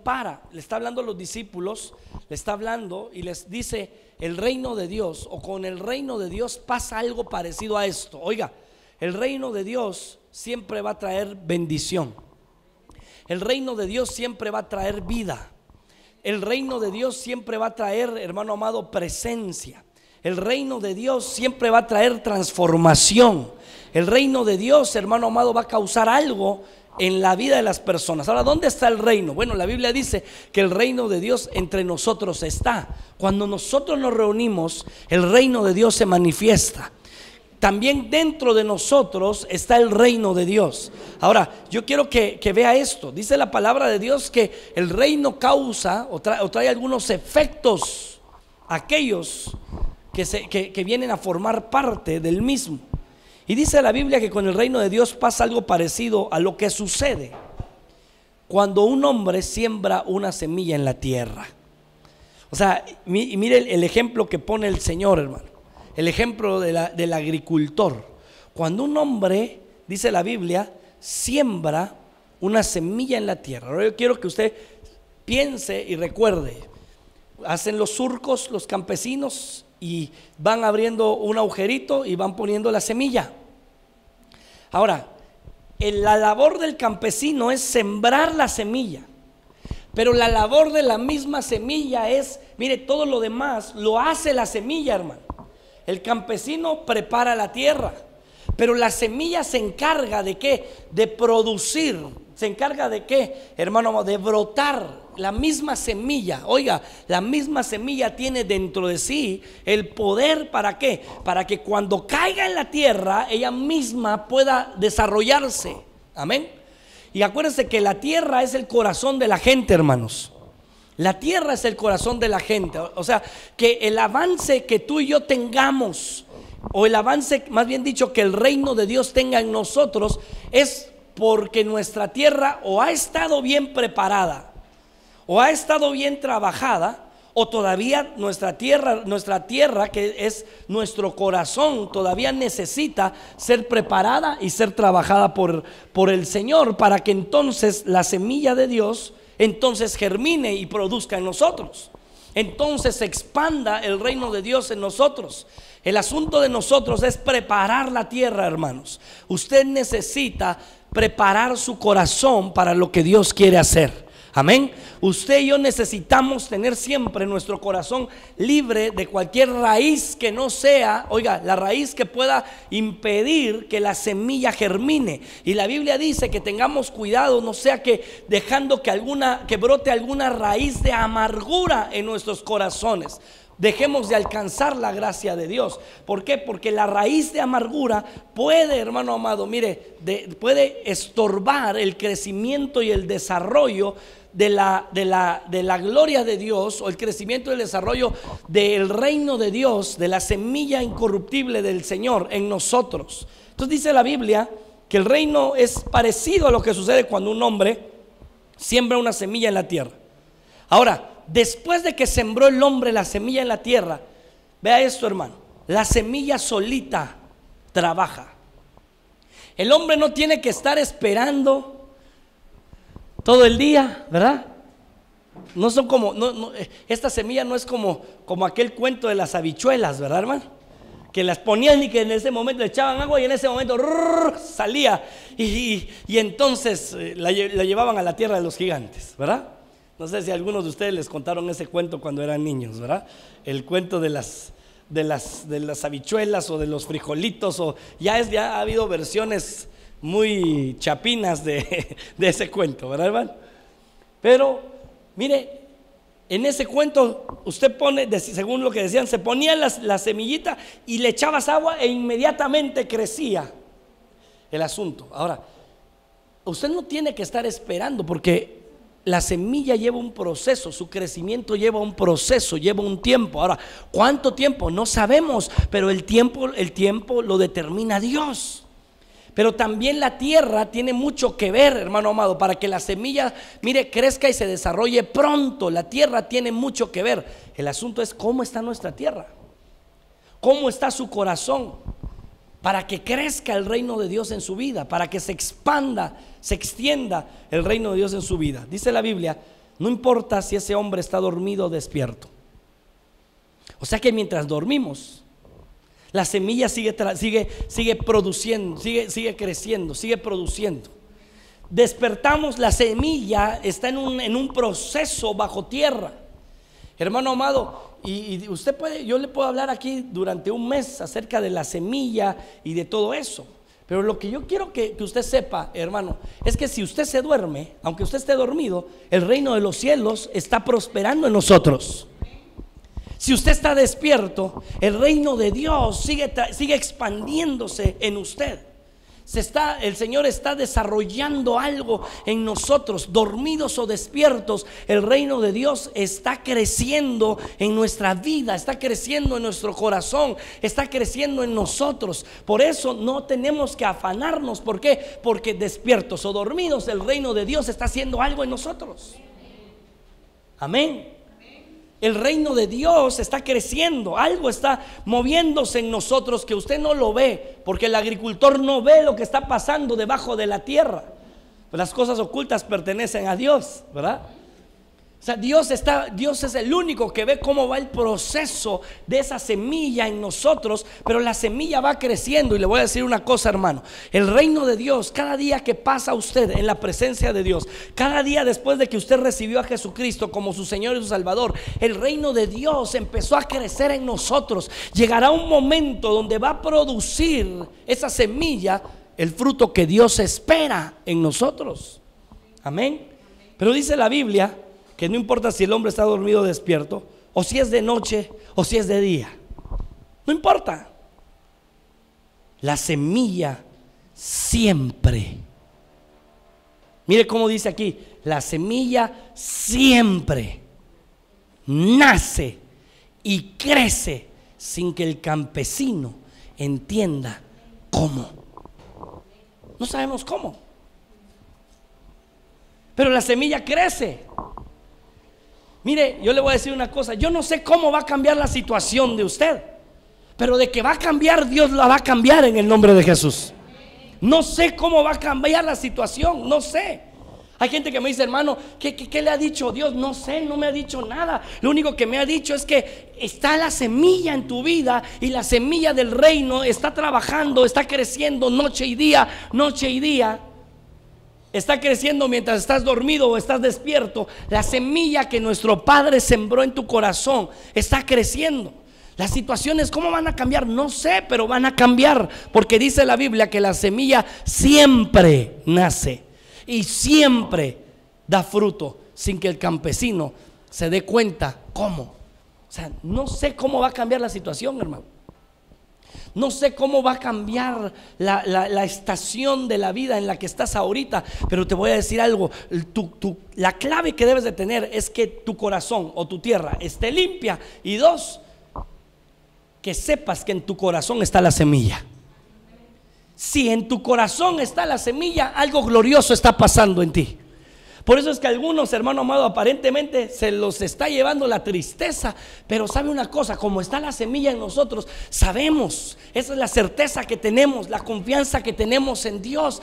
compara, le está hablando a los discípulos, le está hablando y les dice: el reino de Dios, o con el reino de Dios pasa algo parecido a esto. Oiga, el reino de Dios siempre va a traer bendición. El reino de Dios siempre va a traer vida. El reino de Dios siempre va a traer, hermano amado, presencia. El reino de Dios siempre va a traer transformación. El reino de Dios, hermano amado, va a causar algo en la vida de las personas. Ahora, ¿dónde está el reino? Bueno, la Biblia dice que el reino de Dios entre nosotros está. Cuando nosotros nos reunimos, el reino de Dios se manifiesta. También dentro de nosotros está el reino de Dios. Ahora, yo quiero que vea esto. Dice la palabra de Dios que el reino causa o trae algunos efectos, aquellos que vienen a formar parte del mismo. Y dice la Biblia que con el reino de Dios pasa algo parecido a lo que sucede cuando un hombre siembra una semilla en la tierra. O sea, mire el ejemplo que pone el Señor, hermano. El ejemplo del agricultor. Cuando un hombre, dice la Biblia, siembra una semilla en la tierra. Ahora yo quiero que usted piense y recuerde. Hacen los surcos los campesinos y van abriendo un agujerito y van poniendo la semilla. Ahora, la labor del campesino es sembrar la semilla, pero la labor de la misma semilla es, mire, todo lo demás lo hace la semilla, hermano. El campesino prepara la tierra, pero la semilla se encarga de ¿qué? De producir. ¿Se encarga de qué, hermano? De brotar. La misma semilla, oiga, la misma semilla tiene dentro de sí el poder. ¿Para qué? Para que cuando caiga en la tierra, ella misma pueda desarrollarse. Amén. Y acuérdense que la tierra es el corazón de la gente, hermanos. La tierra es el corazón de la gente. O sea, que el avance que tú y yo tengamos, o el avance, más bien dicho, que el reino de Dios tenga en nosotros, es porque nuestra tierra o ha estado bien preparada, o ha estado bien trabajada, o todavía nuestra tierra que es nuestro corazón, todavía necesita ser preparada y ser trabajada por el Señor, para que entonces la semilla de Dios entonces germine y produzca en nosotros. Entonces se expanda el reino de Dios en nosotros. El asunto de nosotros es preparar la tierra, hermanos. Usted necesita preparar su corazón para lo que Dios quiere hacer. Amén. Usted y yo necesitamos tener siempre nuestro corazón libre de cualquier raíz que no sea, oiga, la raíz que pueda impedir que la semilla germine. Y la Biblia dice que tengamos cuidado, no sea que dejando que brote alguna raíz de amargura en nuestros corazones. Dejemos de alcanzar la gracia de Dios. ¿Por qué? Porque la raíz de amargura puede, hermano amado, mire, puede estorbar el crecimiento y el desarrollo de la gloria de Dios, o el crecimiento y el desarrollo del reino de Dios, de la semilla incorruptible del Señor en nosotros. Entonces dice la Biblia que el reino es parecido a lo que sucede cuando un hombre siembra una semilla en la tierra. Ahora, después de que sembró el hombre la semilla en la tierra, vea esto, hermano, la semilla solita trabaja. El hombre no tiene que estar esperando todo el día, ¿verdad? No son como, esta semilla no es como aquel cuento de las habichuelas, ¿verdad, hermano? Que las ponían y que en ese momento le echaban agua y en ese momento salía y entonces la llevaban a la tierra de los gigantes, ¿verdad? No sé si a algunos de ustedes les contaron ese cuento cuando eran niños, ¿verdad? El cuento de las habichuelas o de los frijolitos, o ya ha habido versiones muy chapinas de ese cuento, ¿verdad, hermano? Pero mire, en ese cuento usted pone, según lo que decían, se ponía la semillita y le echabas agua e inmediatamente crecía el asunto. Ahora, usted no tiene que estar esperando, porque la semilla lleva un proceso, su crecimiento lleva un proceso, lleva un tiempo. Ahora, ¿cuánto tiempo? No sabemos, pero el tiempo lo determina Dios. Pero también la tierra tiene mucho que ver, hermano amado, para que la semilla, mire, crezca y se desarrolle pronto. La tierra tiene mucho que ver. El asunto es cómo está nuestra tierra, cómo está su corazón, para que crezca el reino de Dios en su vida, para que se expanda, se extienda el reino de Dios en su vida. Dice la Biblia No importa si ese hombre está dormido o despierto. O sea que mientras dormimos, la semilla sigue produciendo, sigue creciendo, sigue produciendo. Despertamos, la semilla está en un proceso bajo tierra. Hermano amado, y usted puede, yo le puedo hablar aquí durante un mes acerca de la semilla y de todo eso. Pero lo que yo quiero que usted sepa, hermano, es que si usted se duerme, aunque usted esté dormido, el reino de los cielos está prosperando en nosotros. Si usted está despierto, el reino de Dios sigue expandiéndose en usted. El Señor está desarrollando algo en nosotros, dormidos o despiertos. El reino de Dios está creciendo en nuestra vida, está creciendo en nuestro corazón, está creciendo en nosotros. Por eso no tenemos que afanarnos. ¿Por qué? Porque despiertos o dormidos, el reino de Dios está haciendo algo en nosotros. Amén. El reino de Dios está creciendo, algo está moviéndose en nosotros que usted no lo ve, porque el agricultor no ve lo que está pasando debajo de la tierra. Las cosas ocultas pertenecen a Dios, ¿verdad? O sea, Dios es el único que ve cómo va el proceso de esa semilla en nosotros, pero la semilla va creciendo. Y le voy a decir una cosa, hermano: el reino de Dios, cada día que pasa usted en la presencia de Dios, cada día después de que usted recibió a Jesucristo como su Señor y su Salvador, el reino de Dios empezó a crecer en nosotros. Llegará un momento donde va a producir esa semilla el fruto que Dios espera en nosotros. Amén. Pero dice la Biblia que no importa si el hombre está dormido o despierto, o si es de noche o si es de día, no importa. La semilla siempre, mire cómo dice aquí, la semilla siempre nace y crece sin que el campesino entienda cómo. No sabemos cómo, pero la semilla crece. Mire, yo le voy a decir una cosa: yo no sé cómo va a cambiar la situación de usted, pero de que va a cambiar, Dios la va a cambiar en el nombre de Jesús. No sé cómo va a cambiar la situación, no sé. Hay gente que me dice: hermano, ¿qué le ha dicho Dios? No sé, no me ha dicho nada. Lo único que me ha dicho es que está la semilla en tu vida, y la semilla del reino está trabajando, está creciendo noche y día, noche y día. Está creciendo mientras estás dormido o estás despierto. La semilla que nuestro Padre sembró en tu corazón está creciendo. Las situaciones, ¿cómo van a cambiar? No sé, pero van a cambiar, porque dice la Biblia que la semilla siempre nace y siempre da fruto sin que el campesino se dé cuenta cómo. O sea, no sé cómo va a cambiar la situación, hermano. No sé cómo va a cambiar la estación de la vida en la que estás ahorita, pero te voy a decir algo: la clave que debes de tener es que tu corazón o tu tierra esté limpia, y dos, que sepas que en tu corazón está la semilla. Si en tu corazón está la semilla, algo glorioso está pasando en ti. Por eso es que algunos, hermano amado, aparentemente se los está llevando la tristeza. Pero sabe una cosa: como está la semilla en nosotros, sabemos, esa es la certeza que tenemos, la confianza que tenemos en Dios.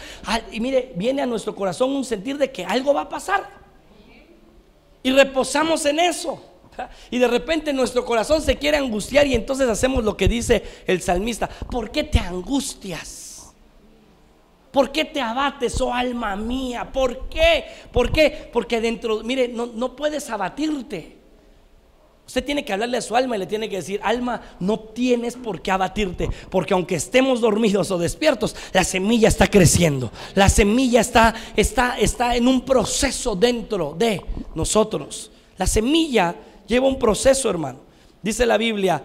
Y mire, viene a nuestro corazón un sentir de que algo va a pasar, y reposamos en eso. Y de repente nuestro corazón se quiere angustiar, y entonces hacemos lo que dice el salmista: ¿por qué te angustias? ¿Por qué te abates, oh alma mía? ¿Por qué? ¿Por qué? Porque dentro, mire, no puedes abatirte. Usted tiene que hablarle a su alma y le tiene que decir: alma, no tienes por qué abatirte, porque aunque estemos dormidos o despiertos, la semilla está creciendo. La semilla está en un proceso dentro de nosotros. La semilla lleva un proceso, hermano. Dice la Biblia: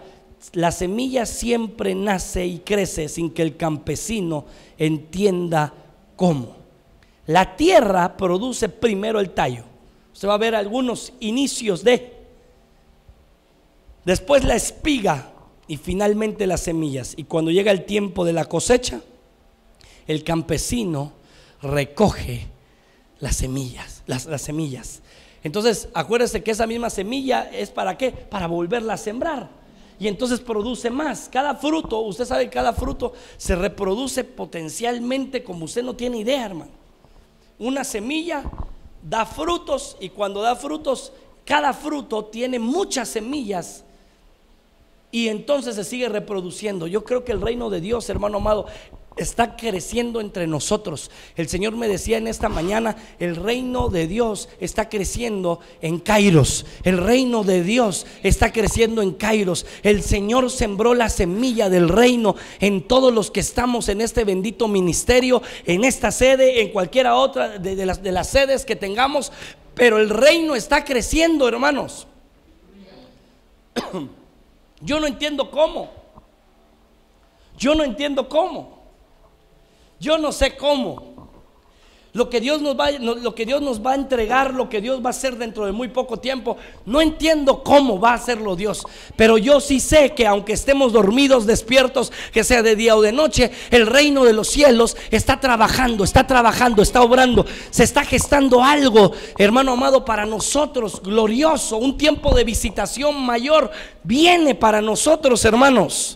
la semilla siempre nace y crece sin que el campesino entienda cómo. La tierra produce primero el tallo. Usted va a ver algunos inicios después la espiga y finalmente las semillas. Y cuando llega el tiempo de la cosecha, el campesino recoge las semillas, las semillas. Entonces acuérdese que esa misma semilla es ¿para qué? Para volverla a sembrar. Y entonces produce más. Cada fruto, usted sabe que cada fruto se reproduce potencialmente como usted no tiene idea, hermano. Una semilla da frutos, y cuando da frutos, cada fruto tiene muchas semillas, y entonces se sigue reproduciendo. Yo creo que el reino de Dios, hermano amado, está creciendo entre nosotros. El Señor me decía en esta mañana: el reino de Dios está creciendo en Kairos. El reino de Dios está creciendo en Kairos. El Señor sembró la semilla del reino en todos los que estamos en este bendito ministerio, en esta sede, en cualquiera otra de las sedes que tengamos. Pero el reino está creciendo, hermanos. Yo no entiendo cómo. Yo no entiendo cómo. Yo no sé cómo. Lo que Dios nos va a entregar, lo que Dios va a hacer dentro de muy poco tiempo, no entiendo cómo va a hacerlo Dios. Pero yo sí sé que aunque estemos dormidos, despiertos, que sea de día o de noche, el reino de los cielos está trabajando, está obrando. Se está gestando algo, hermano amado, para nosotros glorioso. Un tiempo de visitación mayor viene para nosotros, hermanos.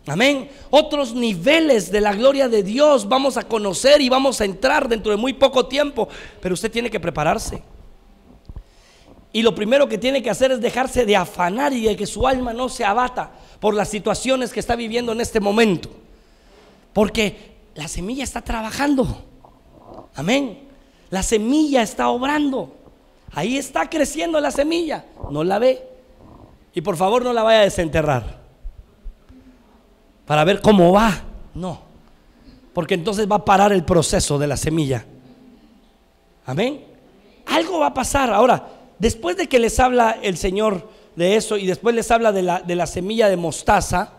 Amén. Otros niveles de la gloria de Dios vamos a conocer y vamos a entrar dentro de muy poco tiempo. Pero usted tiene que prepararse. Y lo primero que tiene que hacer es dejarse de afanar y de que su alma no se abata por las situaciones que está viviendo en este momento. Porque la semilla está trabajando. Amén. La semilla está obrando. Ahí está creciendo la semilla. No la ve. Y por favor no la vaya a desenterrar para ver cómo va. No, porque entonces va a parar el proceso de la semilla. Amén. Algo va a pasar. Ahora, después de que les habla el Señor de eso, y después les habla de la semilla de mostaza,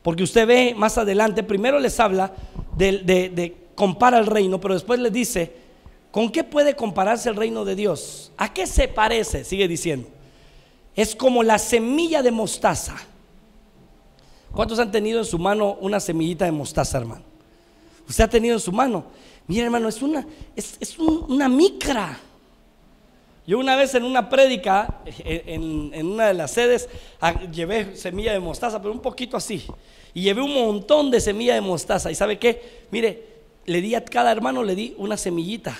porque usted ve más adelante, primero les habla de compara el reino, pero después les dice: ¿con qué puede compararse el reino de Dios? ¿A qué se parece? Sigue diciendo: es como la semilla de mostaza. ¿Cuántos han tenido en su mano una semillita de mostaza, hermano? Usted ha tenido en su mano. Mira, hermano, es una micra. Yo una vez en una prédica, en una de las sedes, llevé semilla de mostaza, pero un poquito así. Y llevé un montón de semilla de mostaza. ¿Y sabe qué? Mire, le di a cada hermano, le di una semillita.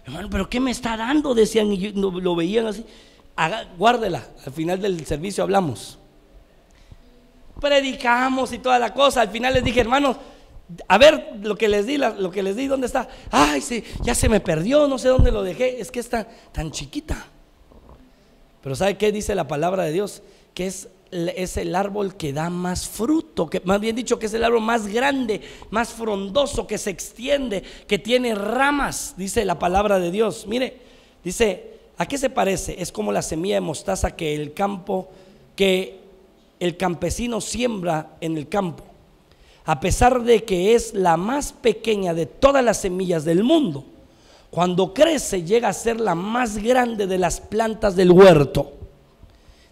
Hermano, ¿pero qué me está dando? Decían, y lo veían así. Guárdela, al final del servicio hablamos. Predicamos y toda la cosa. Al final les dije: hermanos, a ver lo que les di, ¿dónde está? Ay, sí, ya se me perdió, no sé dónde lo dejé. Es que está tan chiquita. Pero ¿sabe qué dice la palabra de Dios? Que es el árbol que da más fruto, que más bien dicho, que es el árbol más grande, más frondoso, que se extiende, que tiene ramas, dice la palabra de Dios. Mire, dice: ¿a qué se parece? Es como la semilla de mostaza que el campesino siembra en el campo. A pesar de que es la más pequeña de todas las semillas del mundo, cuando crece llega a ser la más grande de las plantas del huerto.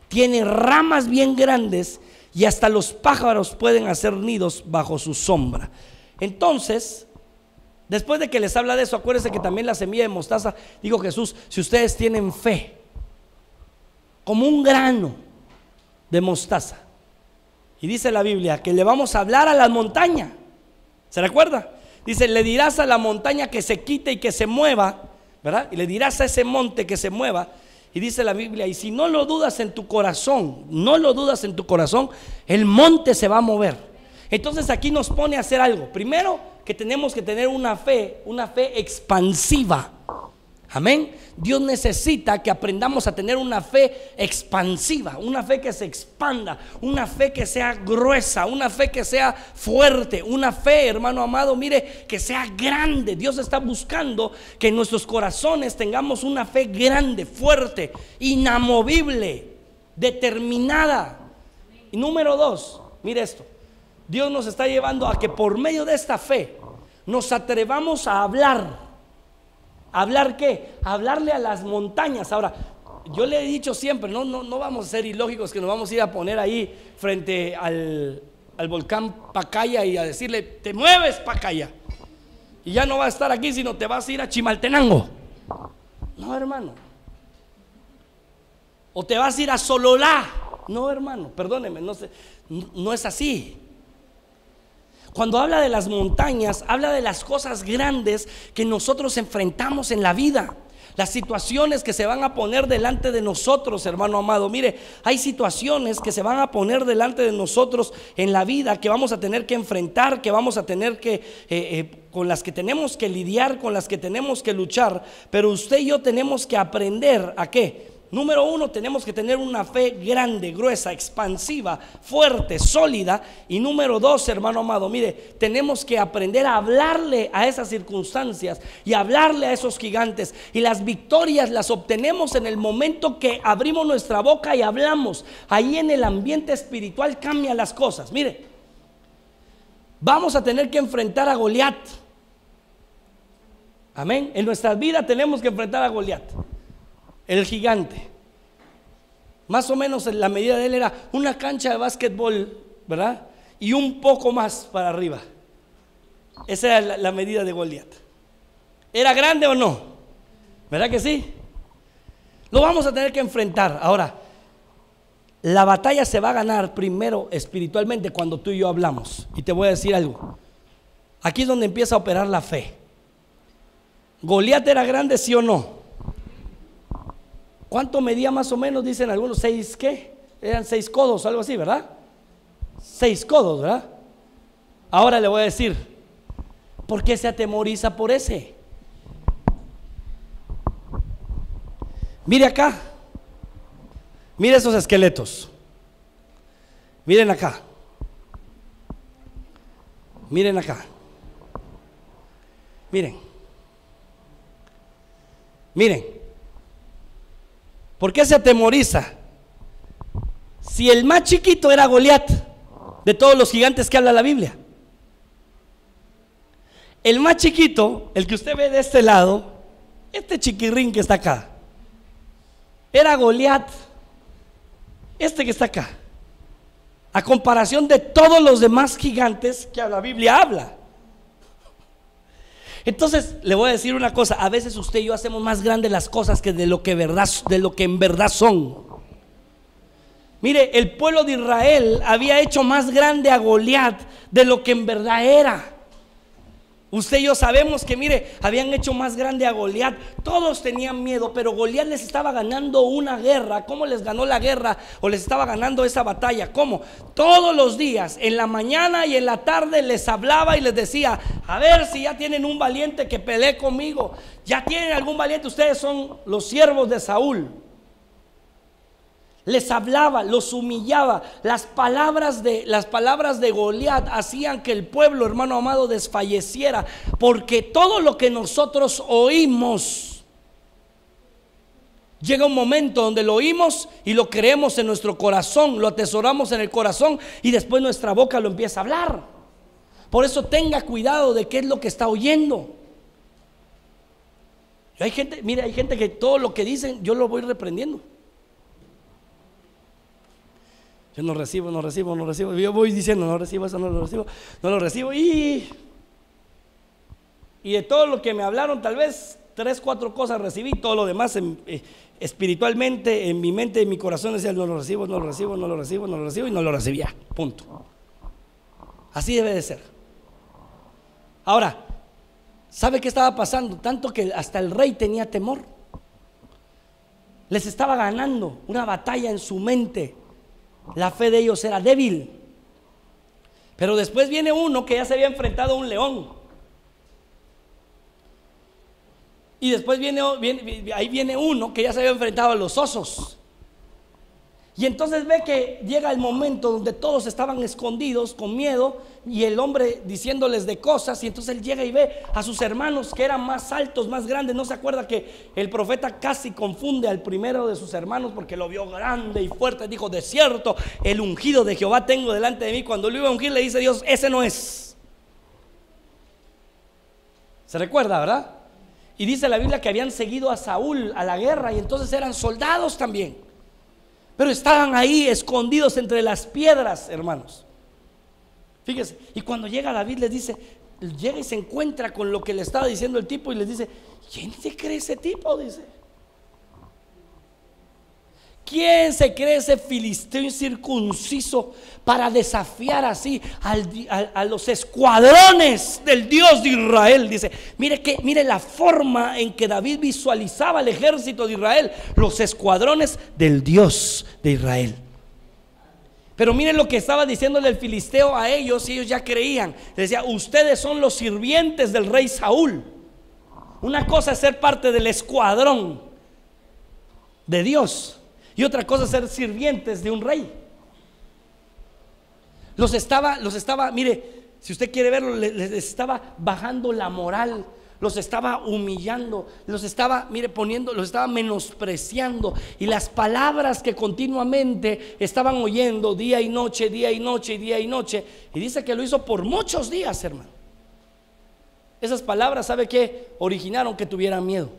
Tiene ramas bien grandes y hasta los pájaros pueden hacer nidos bajo su sombra. Entonces, después de que les habla de eso, acuérdense que también la semilla de mostaza, dijo Jesús: si ustedes tienen fe como un grano de mostaza. Y dice la Biblia que le vamos a hablar a la montaña. ¿Se recuerda? Dice: le dirás a la montaña que se quite y que se mueva, ¿verdad? Y le dirás a ese monte que se mueva. Y dice la Biblia: y si no lo dudas en tu corazón, el monte se va a mover. Entonces aquí nos pone a hacer algo. Primero, que tenemos que tener una fe expansiva. Amén. Dios necesita que aprendamos a tener una fe expansiva, una fe que se expanda, una fe que sea gruesa, una fe que sea fuerte, una fe, hermano amado, mire, que sea grande. Dios está buscando que en nuestros corazones tengamos una fe grande, fuerte, inamovible, determinada. Y número 2, mire esto: Dios nos está llevando a que por medio de esta fe nos atrevamos a hablar. ¿Hablar qué? Hablarle a las montañas. Ahora, yo le he dicho siempre, no vamos a ser ilógicos que nos vamos a ir a poner ahí frente al volcán Pacaya y a decirle: te mueves, Pacaya, y ya no vas a estar aquí, sino te vas a ir a Chimaltenango. No, hermano. O te vas a ir a Sololá. No, hermano, perdóneme, no es así. Cuando habla de las montañas, habla de las cosas grandes que nosotros enfrentamos en la vida. las situaciones que se van a poner delante de nosotros, hermano amado. Mire, hay situaciones que se van a poner delante de nosotros en la vida, que vamos a tener que enfrentar, que vamos a tener que con las que tenemos que lidiar, con las que tenemos que luchar. Pero usted y yo tenemos que aprender ¿a qué? Número uno, tenemos que tener una fe grande, gruesa, expansiva, fuerte, sólida. Y número dos, hermano amado, mire, tenemos que aprender a hablarle a esas circunstancias y hablarle a esos gigantes. Y las victorias las obtenemos en el momento que abrimos nuestra boca y hablamos. Ahí en el ambiente espiritual cambian las cosas. Mire, vamos a tener que enfrentar a Goliat. Amén. En nuestras vidas tenemos que enfrentar a Goliat, el gigante. Más o menos en la medida de él era una cancha de básquetbol, ¿verdad? Y un poco más para arriba. Esa era la medida de Goliat. ¿Era grande o no? ¿Verdad que sí? Lo vamos a tener que enfrentar. Ahora, la batalla se va a ganar primero espiritualmente cuando tú y yo hablamos. Y te voy a decir algo. Aquí es donde empieza a operar la fe. ¿Goliat era grande, sí o no? ¿Cuánto medía más o menos? Dicen algunos, 6, ¿qué? Eran 6 codos, algo así, ¿verdad? 6 codos, ¿verdad? Ahora le voy a decir, ¿por qué se atemoriza por ese? Mire acá. Mire esos esqueletos. Miren acá. Miren acá. Miren. Miren, ¿por qué se atemoriza? Si el más chiquito era Goliat, de todos los gigantes que habla la Biblia, el más chiquito, el que usted ve de este lado, este chiquirrín que está acá, era Goliat, este que está acá, a comparación de todos los demás gigantes que la Biblia habla. Entonces le voy a decir una cosa, a veces usted y yo hacemos más grandes las cosas que de lo que en verdad son. Mire, el pueblo de Israel había hecho más grande a Goliat de lo que en verdad era. Usted y yo sabemos que, mire, habían hecho más grande a Goliat. Todos tenían miedo, pero Goliat les estaba ganando una guerra. ¿Cómo les ganó la guerra? O les estaba ganando esa batalla. ¿Cómo? Todos los días, en la mañana y en la tarde, les hablaba y les decía: a ver si ya tienen un valiente que pelee conmigo. ¿Ya tienen algún valiente? Ustedes son los siervos de Saúl. Les hablaba, los humillaba. Las palabras de Goliat hacían que el pueblo, hermano amado, desfalleciera, porque todo lo que nosotros oímos, llega un momento donde lo oímos y lo creemos en nuestro corazón, lo atesoramos en el corazón, y después nuestra boca lo empieza a hablar. Por eso tenga cuidado de qué es lo que está oyendo. Hay gente, mire, hay gente que todo lo que dicen yo lo voy reprendiendo. Yo no recibo. Yo voy diciendo: no recibo eso, no lo recibo. Y de todo lo que me hablaron, tal vez 3, 4 cosas recibí. Todo lo demás espiritualmente, en mi mente, en mi corazón, decía: no lo recibo, y no lo recibía. Punto. Así debe de ser. Ahora, ¿sabe qué estaba pasando? Tanto que hasta el rey tenía temor. Les estaba ganando una batalla en su mente. La fe de ellos era débil. Pero después viene uno que ya se había enfrentado a un león. Y después viene uno que ya se había enfrentado a los osos. Y entonces ve que llega el momento donde todos estaban escondidos con miedo, y el hombre diciéndoles de cosas. Y entonces él llega y ve a sus hermanos que eran más altos, más grandes. No se acuerda que el profeta casi confunde al primero de sus hermanos porque lo vio grande y fuerte. Dijo: de cierto, el ungido de Jehová tengo delante de mí. Cuando lo iba a ungir, le dice Dios: ese no es. ¿Se recuerda, verdad? Y dice la Biblia que habían seguido a Saúl a la guerra, y entonces eran soldados también, pero estaban ahí escondidos entre las piedras, hermanos. Fíjese, y cuando llega David les dice, llega y se encuentra con lo que le estaba diciendo el tipo, y les dice: ¿quién se cree ese tipo? Dice. ¿Quién se cree ese filisteo incircunciso para desafiar así a los escuadrones del Dios de Israel? Dice, mire la forma en que David visualizaba el ejército de Israel, los escuadrones del Dios de Israel. Pero miren lo que estaba diciéndole el filisteo a ellos, y ellos ya creían. Decía, ustedes son los sirvientes del rey Saúl. Una cosa es ser parte del escuadrón de Dios, y otra cosa es ser sirvientes de un rey. Los estaba, mire, si usted quiere verlo, les estaba bajando la moral, los estaba humillando, los estaba, mire, los estaba menospreciando. Y las palabras que continuamente estaban oyendo día y noche, día y noche, día y noche. Y dice que lo hizo por muchos días, hermano. Esas palabras, ¿sabe qué? Originaron que tuvieran miedo.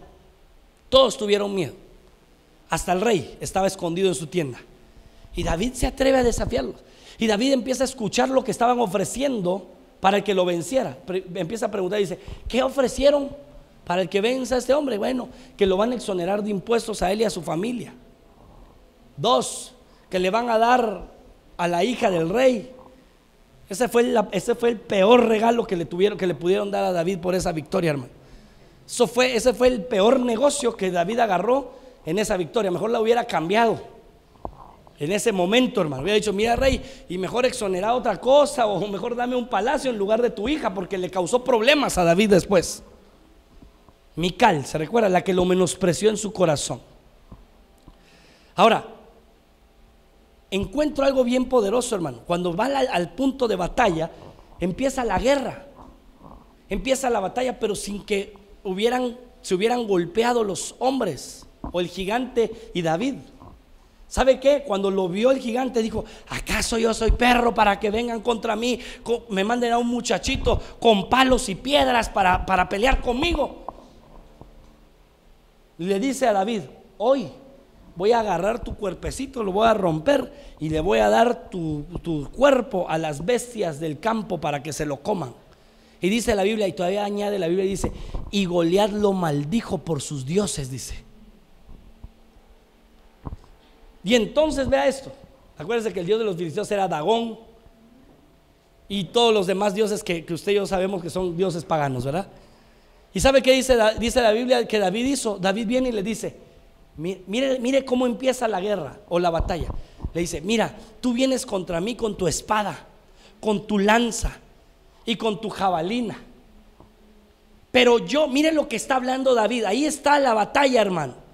Todos tuvieron miedo. Hasta el rey estaba escondido en su tienda. Y David se atreve a desafiarlos. Y David empieza a escuchar lo que estaban ofreciendo para el que lo venciera. Empieza a preguntar, dice, ¿qué ofrecieron para el que venza a este hombre? Bueno, que lo van a exonerar de impuestos a él y a su familia. 2, que le van a dar a la hija del rey. Ese fue el peor regalo que le pudieron dar a David por esa victoria, hermano. Ese fue el peor negocio que David agarró en esa victoria. Mejor la hubiera cambiado en ese momento, hermano. Hubiera dicho, mira, rey, y mejor exonerar otra cosa, o mejor dame un palacio en lugar de tu hija, porque le causó problemas a David después. Mical, ¿se recuerda? La que lo menospreció en su corazón. Ahora, encuentro algo bien poderoso, hermano. Cuando va al punto de batalla, empieza la guerra. Empieza la batalla, pero sin que se hubieran golpeado los hombres, o el gigante y David. ¿Sabe qué? Cuando lo vio el gigante dijo, ¿acaso yo soy perro para que vengan contra mí? Me manden a un muchachito con palos y piedras para pelear conmigo. Le dice a David, hoy voy a agarrar tu cuerpecito, lo voy a romper y le voy a dar tu cuerpo a las bestias del campo para que se lo coman. Y dice la Biblia, y todavía añade la Biblia, dice, y Goliat lo maldijo por sus dioses, dice. Y entonces vea esto, acuérdense que el dios de los filisteos era Dagón, y todos los demás dioses que usted y yo sabemos que son dioses paganos, ¿verdad? ¿Y sabe qué dice la Biblia que David hizo? David viene y le dice, mire cómo empieza la guerra o la batalla. Le dice, mira, tú vienes contra mí con tu espada, con tu lanza y con tu jabalina, pero yo, mire lo que está hablando David. Ahí está la batalla, hermano.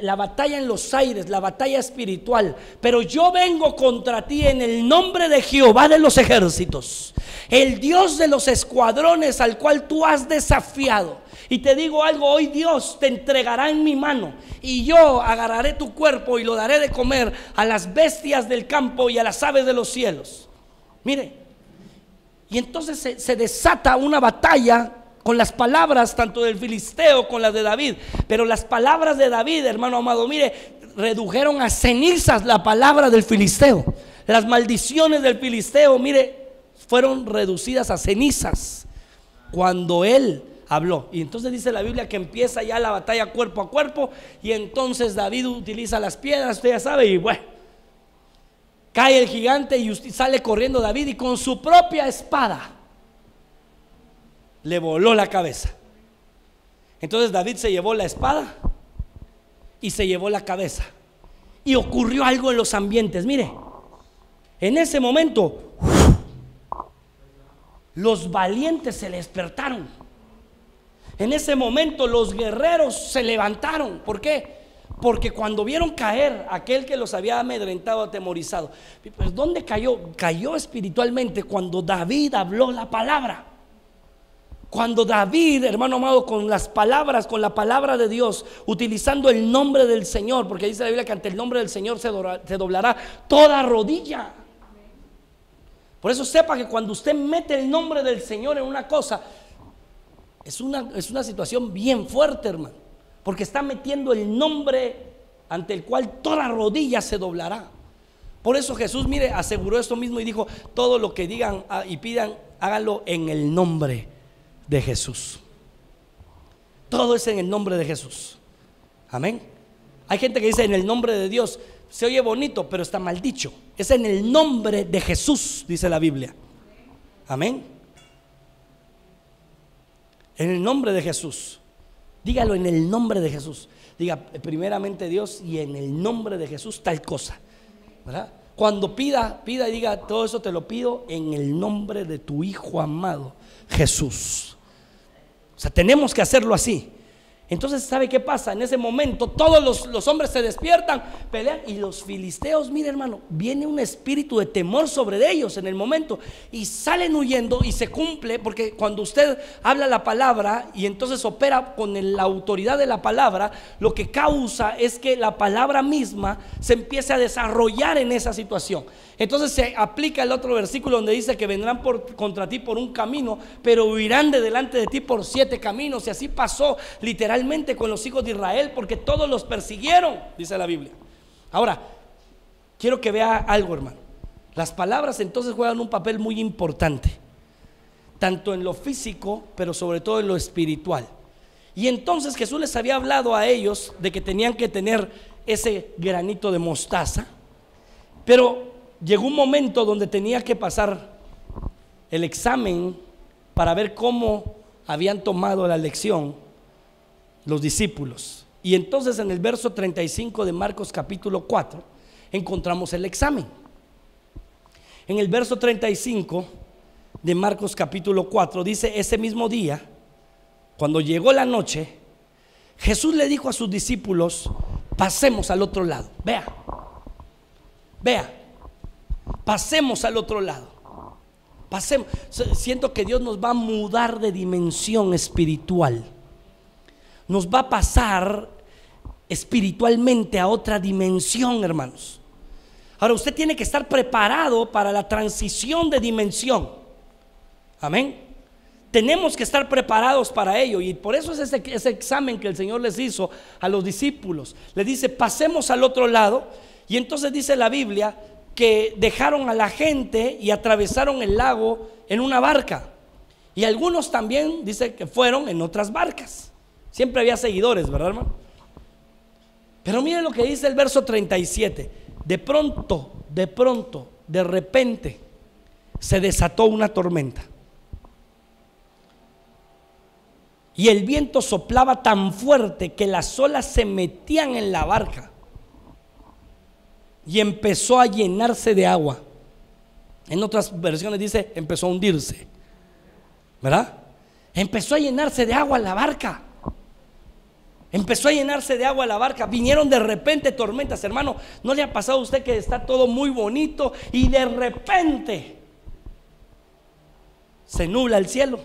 La batalla en los aires, la batalla espiritual. Pero yo vengo contra ti en el nombre de Jehová de los ejércitos, el Dios de los escuadrones al cual tú has desafiado. Y te digo algo, hoy Dios te entregará en mi mano, y yo agarraré tu cuerpo y lo daré de comer a las bestias del campo y a las aves de los cielos. Mire, y entonces se desata una batalla con las palabras tanto del filisteo con las de David. Pero las palabras de David, hermano amado, mire, redujeron a cenizas la palabra del filisteo. Las maldiciones del filisteo, mire, fueron reducidas a cenizas cuando él habló. Y entonces dice la Biblia que empieza ya la batalla cuerpo a cuerpo. Y entonces David utiliza las piedras, usted ya sabe, y bueno, cae el gigante y sale corriendo David, y con su propia espada le voló la cabeza. Entonces David se llevó la espada y se llevó la cabeza. Y ocurrió algo en los ambientes. Mire, en ese momento los valientes se despertaron. En ese momento los guerreros se levantaron. ¿Por qué? Porque cuando vieron caer aquel que los había amedrentado, atemorizado, pues ¿dónde cayó? Cayó espiritualmente cuando David habló la palabra. Cuando David, hermano amado, con las palabras, con la palabra de Dios, utilizando el nombre del Señor, porque dice la Biblia que ante el nombre del Señor se doblará toda rodilla. Por eso sepa que cuando usted mete el nombre del Señor en una cosa, es una situación bien fuerte, hermano, porque está metiendo el nombre ante el cual toda rodilla se doblará. Por eso Jesús, mire, aseguró esto mismo y dijo, todo lo que digan y pidan, háganlo en el nombre de Jesús. Todo es en el nombre de Jesús. Amén. Hay gente que dice en el nombre de Dios. se oye bonito, pero está mal dicho. Es en el nombre de Jesús, dice la Biblia. Amén. En el nombre de Jesús. Dígalo, en el nombre de Jesús. Diga primeramente Dios y en el nombre de Jesús tal cosa, ¿verdad? Cuando pida y diga todo eso te lo pido en el nombre de tu Hijo amado Jesús. O sea, tenemos que hacerlo así. Entonces, ¿sabe qué pasa? En ese momento todos los hombres se despiertan, pelean, y los filisteos, mire hermano, viene un espíritu de temor sobre ellos en el momento y salen huyendo, y se cumple, porque cuando usted habla la palabra y entonces opera con la autoridad de la palabra, lo que causa es que la palabra misma se empiece a desarrollar en esa situación. Entonces se aplica el otro versículo donde dice que vendrán contra ti por un camino, pero huirán de delante de ti por 7 caminos. Y así pasó literalmente con los hijos de Israel, porque todos los persiguieron, dice la Biblia. Ahora, quiero que vea algo, hermano. Las palabras entonces juegan un papel muy importante, tanto en lo físico, pero sobre todo en lo espiritual. Y entonces Jesús les había hablado a ellos de que tenían que tener ese granito de mostaza, pero llegó un momento donde tenía que pasar el examen para ver cómo habían tomado la lección los discípulos. Y entonces en el verso 35 de Marcos capítulo 4 encontramos el examen. En el verso 35 de Marcos capítulo 4 dice: ese mismo día, cuando llegó la noche, Jesús le dijo a sus discípulos: pasemos al otro lado. Vea, pasemos al otro lado. Pasemos. Siento que Dios nos va a mudar de dimensión espiritual. Nos va a pasar espiritualmente a otra dimensión, hermanos. Ahora usted tiene que estar preparado para la transición de dimensión. Amén. Tenemos que estar preparados para ello, y por eso es ese examen que el Señor les hizo a los discípulos. Les dice: pasemos al otro lado. Y entonces dice la Biblia que dejaron a la gente y atravesaron el lago en una barca, y algunos también dice que fueron en otras barcas. Siempre había seguidores, ¿verdad, hermano? Pero miren lo que dice el verso 37. De pronto, de repente se desató una tormenta, y el viento soplaba tan fuerte que las olas se metían en la barca y empezó a llenarse de agua. En otras versiones dice empezó a hundirse, ¿verdad? Empezó a llenarse de agua la barca. Empezó a llenarse de agua la barca. Vinieron de repente tormentas, hermano. ¿No le ha pasado a usted que está todo muy bonito y de repente se nubla el cielo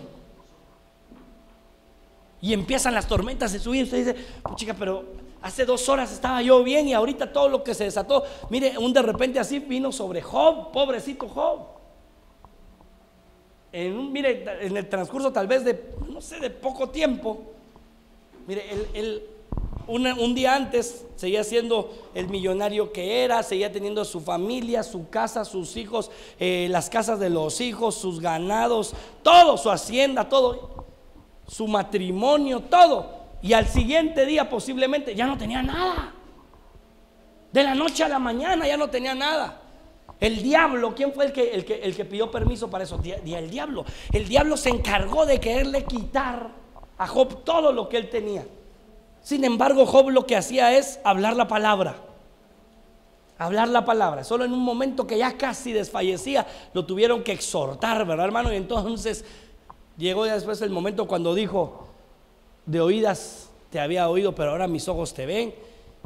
y empiezan las tormentas a subir? Usted dice: chica, pero hace 2 horas estaba yo bien y ahorita todo lo que se desató. Mire, un de repente así vino sobre Job, pobrecito Job. Mire, en el transcurso tal vez de, no sé, de poco tiempo. Mire, un día antes seguía siendo el millonario que era, seguía teniendo su familia, su casa, sus hijos, las casas de los hijos, sus ganados, todo, su hacienda, todo, su matrimonio, todo. Y al siguiente día posiblemente ya no tenía nada. De la noche a la mañana ya no tenía nada. El diablo, ¿quién fue el que pidió permiso para eso? El diablo. El diablo se encargó de quererle quitar a Job todo lo que él tenía. Sin embargo, Job lo que hacía es hablar la palabra. Hablar la palabra. Solo en un momento que ya casi desfallecía, lo tuvieron que exhortar, ¿verdad, hermano? Y entonces llegó ya después el momento cuando dijo: de oídas te había oído, pero ahora mis ojos te ven.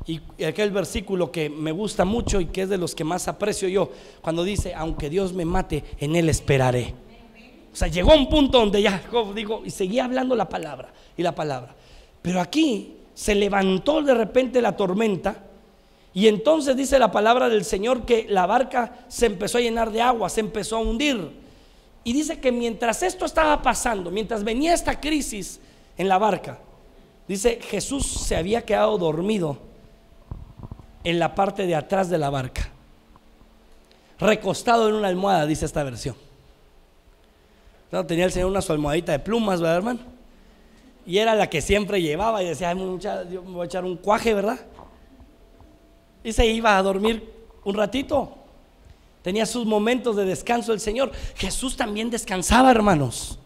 Y aquel versículo que me gusta mucho y que es de los que más aprecio yo, cuando dice: aunque Dios me mate, en Él esperaré. O sea, llegó a un punto donde ya Job dijo, y seguía hablando la palabra y la palabra. Pero aquí se levantó de repente la tormenta, y entonces dice la palabra del Señor que la barca se empezó a llenar de agua, se empezó a hundir. Y dice que mientras esto estaba pasando, mientras venía esta crisis en la barca, dice, Jesús se había quedado dormido en la parte de atrás de la barca, recostado en una almohada, dice esta versión. No, tenía el Señor una su almohadita de plumas, ¿verdad, hermano? Y era la que siempre llevaba, y decía: ay, mucha, yo me voy a echar un cuaje, ¿verdad? y se iba a dormir un ratito. Tenía sus momentos de descanso el Señor. Jesús también descansaba, hermanos.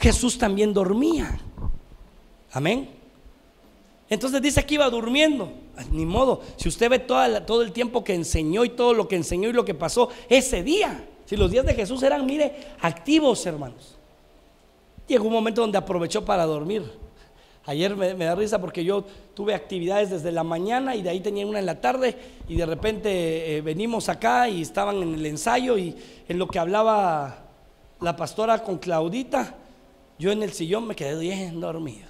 Jesús también dormía. Amén. Entonces dice que iba durmiendo. Ni modo, si usted ve todo el tiempo que enseñó y todo lo que enseñó y lo que pasó ese día, si los días de Jesús eran, mire, activos, hermanos. Llegó un momento donde aprovechó para dormir. Ayer me da risa porque yo tuve actividades desde la mañana y de ahí tenía una en la tarde, y de repente venimos acá y estaban en el ensayo, y en lo que hablaba la pastora con Claudita, yo en el sillón me quedé bien dormido,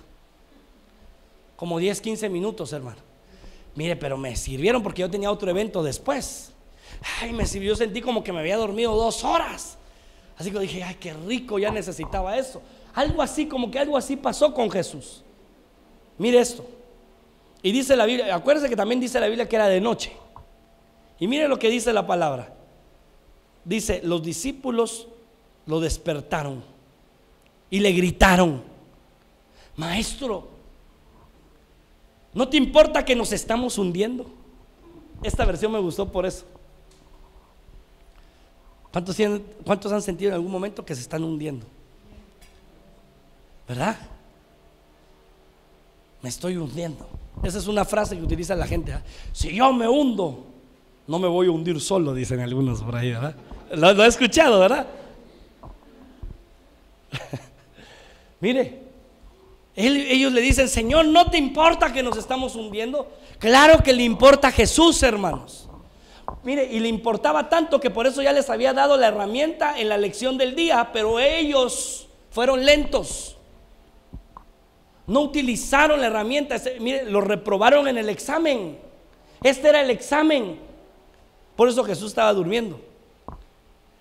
como 10, 15 minutos, hermano. Mire, pero me sirvieron porque yo tenía otro evento después. Ay, me sirvió, sentí como que me había dormido 2 horas. Así que dije, ay, qué rico, ya necesitaba eso. Algo así, como que algo así pasó con Jesús. Mire esto. Y dice la Biblia, acuérdense que también dice la Biblia que era de noche. Y mire lo que dice la palabra. Dice, los discípulos lo despertaron y le gritaron: Maestro, ¿no te importa que nos estamos hundiendo? Esta versión me gustó por eso. ¿Cuántos han sentido en algún momento que se están hundiendo? ¿Verdad? Me estoy hundiendo. Esa es una frase que utiliza la gente, ¿eh? Si yo me hundo, no me voy a hundir solo, dicen algunos por ahí, ¿verdad? Lo he escuchado, ¿verdad? Mire, ellos le dicen: Señor, ¿no te importa que nos estamos hundiendo? Claro que le importa a Jesús, hermanos. Mire, y le importaba tanto que por eso ya les había dado la herramienta en la lección del día, pero ellos fueron lentos. No utilizaron la herramienta. Mire, lo reprobaron en el examen. Este era el examen. Por eso Jesús estaba durmiendo.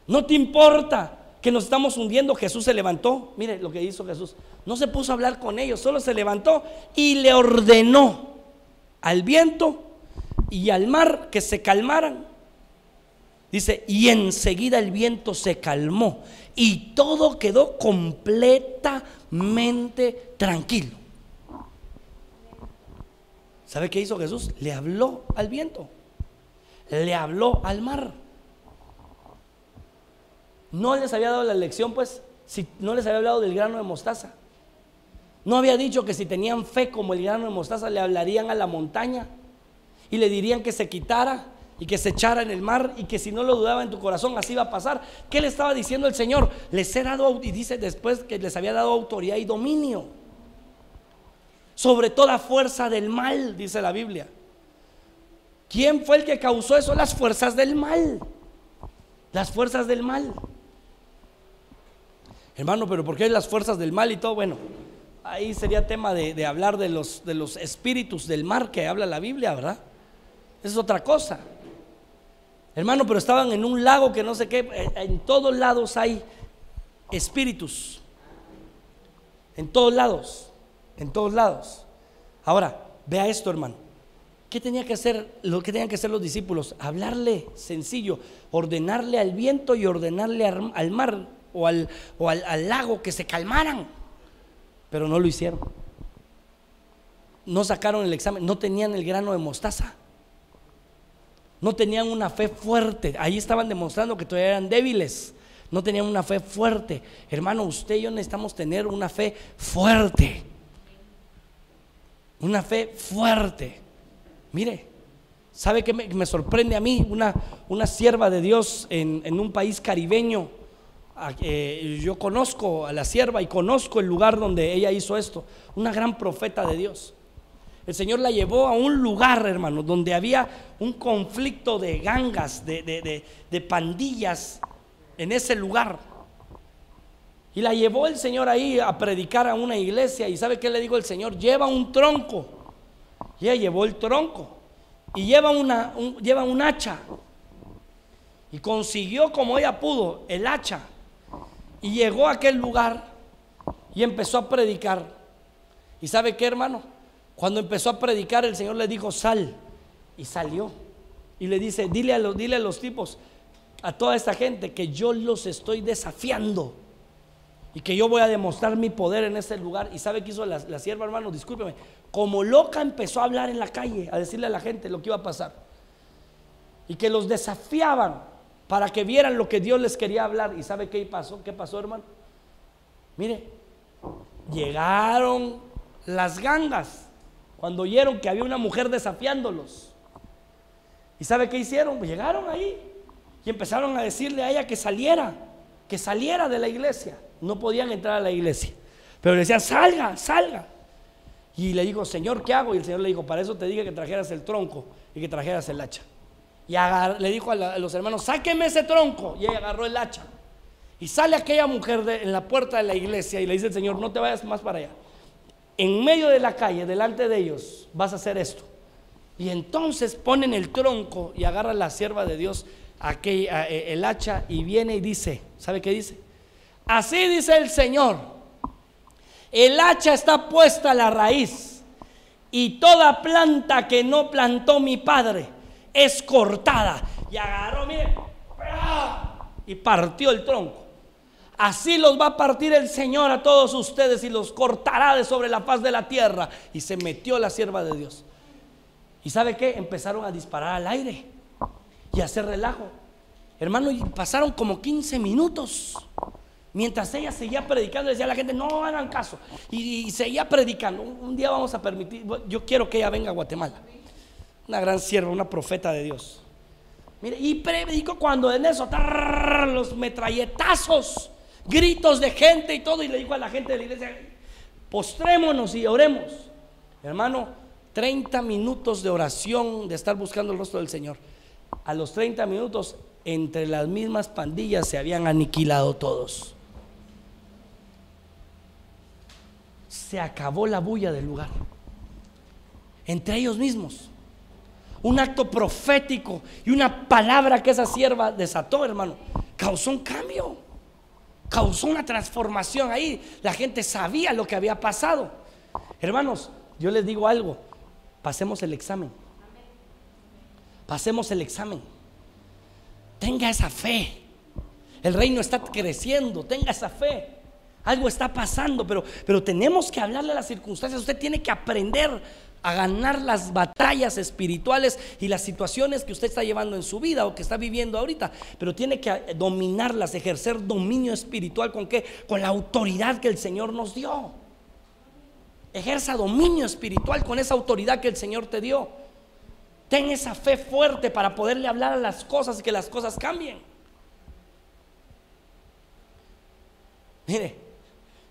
No te importa que nos estamos hundiendo. Jesús se levantó. Mire lo que hizo Jesús. No se puso a hablar con ellos, solo se levantó y le ordenó al viento y al mar que se calmaran. Dice, y enseguida el viento se calmó y todo quedó completamente tranquilo. ¿Sabe qué hizo Jesús? Le habló al viento, le habló al mar. No les había dado la lección, pues, si no les había hablado del grano de mostaza. No había dicho que si tenían fe como el grano de mostaza le hablarían a la montaña y le dirían que se quitara y que se echara en el mar, y que si no lo dudaba en tu corazón así iba a pasar. ¿Qué le estaba diciendo el Señor? Les he dado, y dice después que les había dado autoridad y dominio sobre toda fuerza del mal, dice la Biblia. ¿Quién fue el que causó eso? Las fuerzas del mal. Las fuerzas del mal. Hermano, pero ¿por qué las fuerzas del mal y todo? Bueno, ahí sería tema de hablar de los espíritus del mar que habla la Biblia, ¿verdad? Eso es otra cosa. Hermano, pero estaban en un lago que no sé qué. En todos lados hay espíritus. En todos lados. En todos lados. Ahora, vea esto, hermano. ¿Qué tenía que hacer? Lo que tenían que hacer los discípulos: hablarle sencillo, ordenarle al viento y ordenarle al mar o al lago que se calmaran. Pero no lo hicieron. No sacaron el examen. No tenían el grano de mostaza. No tenían una fe fuerte. Ahí estaban demostrando que todavía eran débiles. No tenían una fe fuerte. Hermano, usted y yo necesitamos tener una fe fuerte. Una fe fuerte. Mire, ¿sabe qué me sorprende a mí? Una sierva de Dios en un país caribeño. Yo conozco a la sierva y conozco el lugar donde ella hizo esto. Una gran profeta de Dios. El Señor la llevó a un lugar, hermano, donde había un conflicto de gangas, de pandillas en ese lugar. Y la llevó el Señor ahí a predicar a una iglesia. ¿Y sabe qué le dijo el Señor? Lleva un tronco. Y ella llevó el tronco y lleva un hacha. Y consiguió como ella pudo el hacha. Y llegó a aquel lugar y empezó a predicar. ¿Y sabe qué, hermano? Cuando empezó a predicar, el Señor le dijo: sal. Y salió. Y le dice: dile a los tipos, a toda esta gente, que yo los estoy desafiando. y que yo voy a demostrar mi poder en este lugar. ¿Y sabe qué hizo la sierva, hermano? Discúlpeme, como loca empezó a hablar en la calle, a decirle a la gente lo que iba a pasar, y que los desafiaban para que vieran lo que Dios les quería hablar. ¿Y sabe qué pasó? ¿Qué pasó, hermano? Mire, llegaron las gangas cuando oyeron que había una mujer desafiándolos. ¿Y sabe qué hicieron? Pues llegaron ahí y empezaron a decirle a ella que saliera de la iglesia. No podían entrar a la iglesia, pero le decían: salga, salga. Y le dijo: Señor, ¿qué hago? Y el Señor le dijo: para eso te dije que trajeras el tronco y que trajeras el hacha. Y le dijo a los hermanos: sáquenme ese tronco. Y ella agarró el hacha. Y sale aquella mujer en la puerta de la iglesia y le dice el Señor: no te vayas más para allá. En medio de la calle, delante de ellos, vas a hacer esto. Y entonces ponen el tronco y agarra la sierva de Dios el hacha y viene y dice, ¿sabe qué dice? Así dice el Señor: el hacha está puesta a la raíz, y toda planta que no plantó mi padre es cortada. Y agarró, mire, y partió el tronco. Así los va a partir el Señor a todos ustedes y los cortará de sobre la faz de la tierra. Y se metió la sierva de Dios. ¿Y sabe qué? Empezaron a disparar al aire y a hacer relajo, hermano, y pasaron como 15 minutos mientras ella seguía predicando. Decía a la gente: no hagan caso, y seguía predicando. Un día vamos a permitir, yo quiero que ella venga a Guatemala, una gran sierva, una profeta de Dios. Mire, y predicó cuando en eso, los metralletazos, gritos de gente y todo, y le dijo a la gente de la iglesia: postrémonos y oremos. Hermano, 30 minutos de oración, de estar buscando el rostro del Señor. A los 30 minutos, entre las mismas pandillas se habían aniquilado todos. Se acabó la bulla del lugar, entre ellos mismos. Un acto profético y una palabra que esa sierva desató, hermano, causó un cambio, causó una transformación ahí. La gente sabía lo que había pasado. Hermanos, yo les digo algo: pasemos el examen. Pasemos el examen. Tenga esa fe. El reino está creciendo. Tenga esa fe. Algo está pasando, pero tenemos que hablarle a las circunstancias. Usted tiene que aprender a ganar las batallas espirituales y las situaciones que usted está llevando en su vida o que está viviendo ahorita, pero tiene que dominarlas, ejercer dominio espiritual. ¿Con qué? Con la autoridad que el Señor nos dio. Ejerza dominio espiritual con esa autoridad que el Señor te dio. Ten esa fe fuerte para poderle hablar a las cosas y que las cosas cambien. Mire,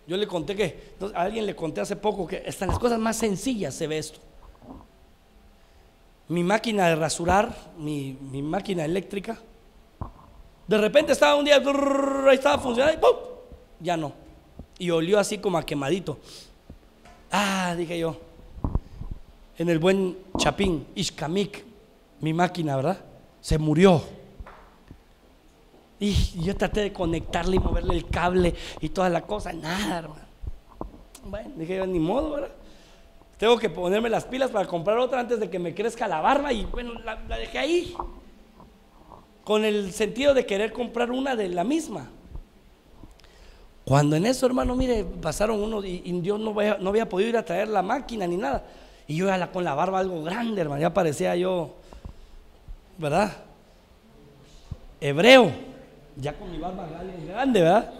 yo le conté a alguien le conté hace poco que hasta en las cosas más sencillas se ve esto. Mi máquina de rasurar, mi máquina eléctrica, de repente estaba un día, ahí estaba funcionando y ¡pum!, ya no. Y olió así como a quemadito. Dije yo, en el buen Chapín, Ixcamic, mi máquina, ¿verdad? Se murió. Y yo traté de conectarle y moverle el cable y toda la cosa, nada, hermano. Bueno, dije yo, ni modo, ¿verdad? Tengo que ponerme las pilas para comprar otra antes de que me crezca la barba. Y bueno, la dejé ahí, con el sentido de querer comprar una de la misma. Cuando en eso, hermano, mire, pasaron unos y yo no había podido ir a traer la máquina ni nada. Y yo ya con la barba algo grande, hermano, ya parecía yo, ¿verdad? Hebreo, ya con mi barba grande, ¿verdad?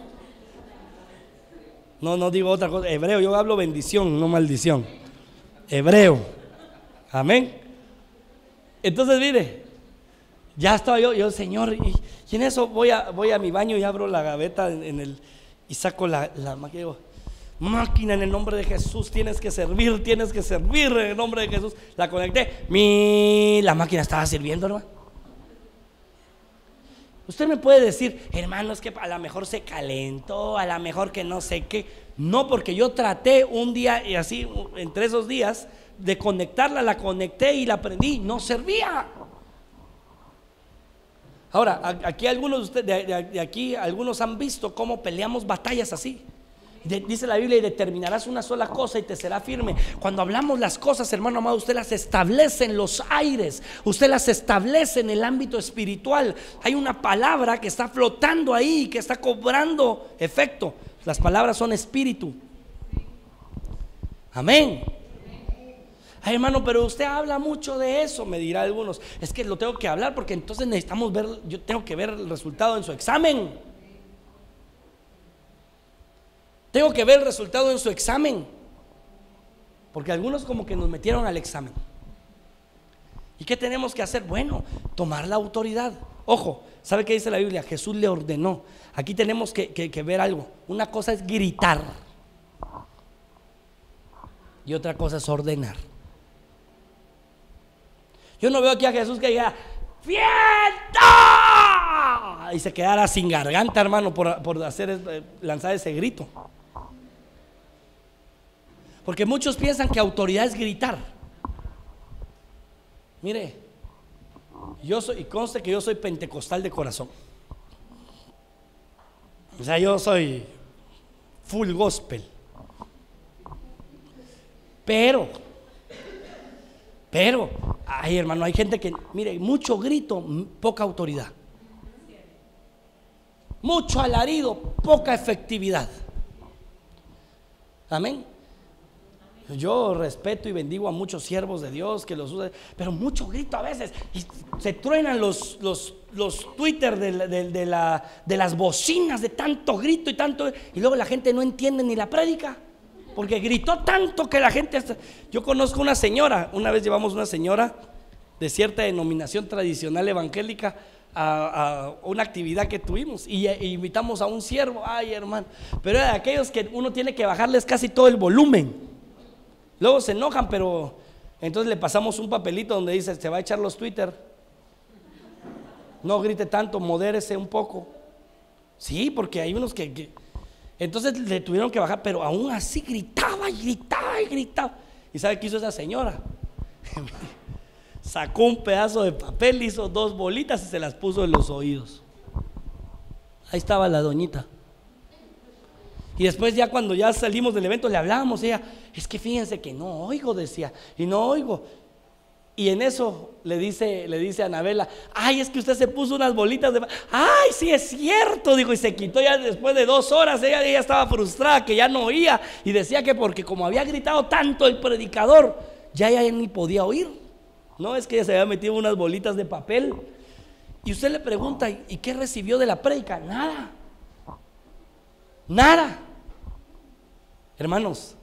No digo otra cosa, hebreo, yo hablo bendición, no maldición. Hebreo, amén. Entonces, mire, ya estaba yo, Señor, y en eso voy a mi baño y abro la gaveta y saco la máquina. Digo: máquina, en el nombre de Jesús, tienes que servir en el nombre de Jesús. La conecté, la máquina estaba sirviendo, hermano. Usted me puede decir: hermano, es que a lo mejor se calentó, a lo mejor que no sé qué. No, porque yo traté un día y así, entre esos días, de conectarla, la conecté y la prendí, no servía. Ahora, aquí algunos de ustedes, de aquí, algunos han visto cómo peleamos batallas así. Dice la Biblia: y determinarás una sola cosa y te será firme. Cuando hablamos las cosas, hermano amado, usted las establece en los aires, usted las establece en el ámbito espiritual. Hay una palabra que está flotando ahí, que está cobrando efecto. Las palabras son espíritu. Amén. Ay, hermano, pero usted habla mucho de eso, me dirá algunos. Es que lo tengo que hablar porque entonces necesitamos ver, yo tengo que ver el resultado en su examen. Tengo que ver el resultado en su examen. Porque algunos como que nos metieron al examen. ¿Y qué tenemos que hacer? Bueno, tomar la autoridad. Ojo, ¿sabe qué dice la Biblia? Jesús le ordenó. Aquí tenemos que ver algo. Una cosa es gritar y otra cosa es ordenar. Yo no veo aquí a Jesús que diga ¡fiesta! Y se quedara sin garganta, hermano, por lanzar ese grito. Porque muchos piensan que autoridad es gritar. Mire, yo soy, y conste que yo soy pentecostal de corazón. O sea, yo soy full gospel. Pero, ay, hermano, hay gente que, mire, mucho grito, poca autoridad. Mucho alarido, poca efectividad. Amén. Yo respeto y bendigo a muchos siervos de Dios que los usan, pero mucho grito a veces y se truenan los Twitter de las bocinas de tanto grito y tanto, y luego la gente no entiende ni la prédica porque gritó tanto que la gente Yo conozco una señora, una vez llevamos una señora de cierta denominación tradicional evangélica a una actividad que tuvimos y invitamos a un siervo. Ay, hermano, pero era de aquellos que uno tiene que bajarles casi todo el volumen. Luego se enojan, pero entonces le pasamos un papelito donde dice: se va a echar los Twitter, no grite tanto, modérese un poco. Sí, porque hay unos que entonces le tuvieron que bajar, pero aún así gritaba y gritaba y gritaba. ¿Y sabe qué hizo esa señora? Sacó un pedazo de papel, hizo 2 bolitas y se las puso en los oídos. Ahí estaba la doñita. Y después, ya cuando ya salimos del evento, le hablábamos. Ella: es que fíjense que no oigo, decía, y no oigo. Y en eso le dice a Anabela: ay, es que usted se puso unas bolitas de... Ay, sí es cierto, dijo, y se quitó. Ya después de 2 horas ella estaba frustrada, que ya no oía, y decía que porque como había gritado tanto el predicador, ya ni podía oír. No, es que ella se había metido unas bolitas de papel. Y usted le pregunta: ¿y qué recibió de la prédica? Nada. Nada. Hermanos,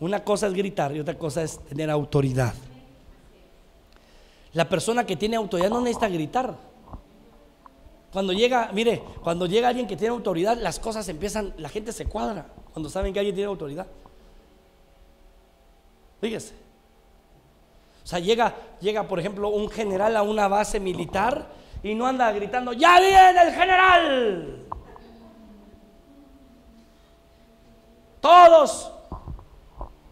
una cosa es gritar y otra cosa es tener autoridad. La persona que tiene autoridad no necesita gritar. Cuando llega alguien que tiene autoridad, las cosas empiezan, la gente se cuadra cuando saben que alguien tiene autoridad. Fíjese. O sea, llega por ejemplo un general a una base militar y no anda gritando: ¡ya viene el general! Todos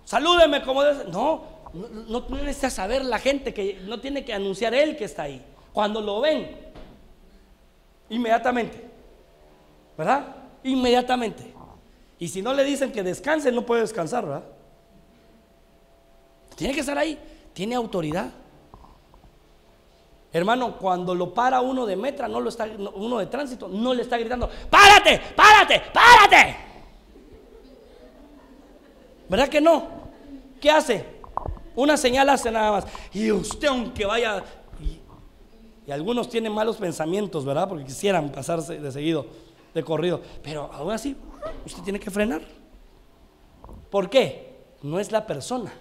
salúdenme como debe. No necesita saber la gente, que no tiene que anunciar él que está ahí. Cuando lo ven, inmediatamente, ¿verdad? Inmediatamente. Y si no le dicen que descanse, no puede descansar, ¿verdad? Tiene que estar ahí, tiene autoridad. Hermano, cuando lo para uno de metra, uno de tránsito, no le está gritando: ¡párate, párate, párate! ¿Verdad que no? ¿Qué hace? Una señal hace nada más. Y usted, aunque vaya, y algunos tienen malos pensamientos, ¿verdad? Porque quisieran pasarse de seguido, de corrido, pero aún así usted tiene que frenar. ¿Por qué? No es la persona,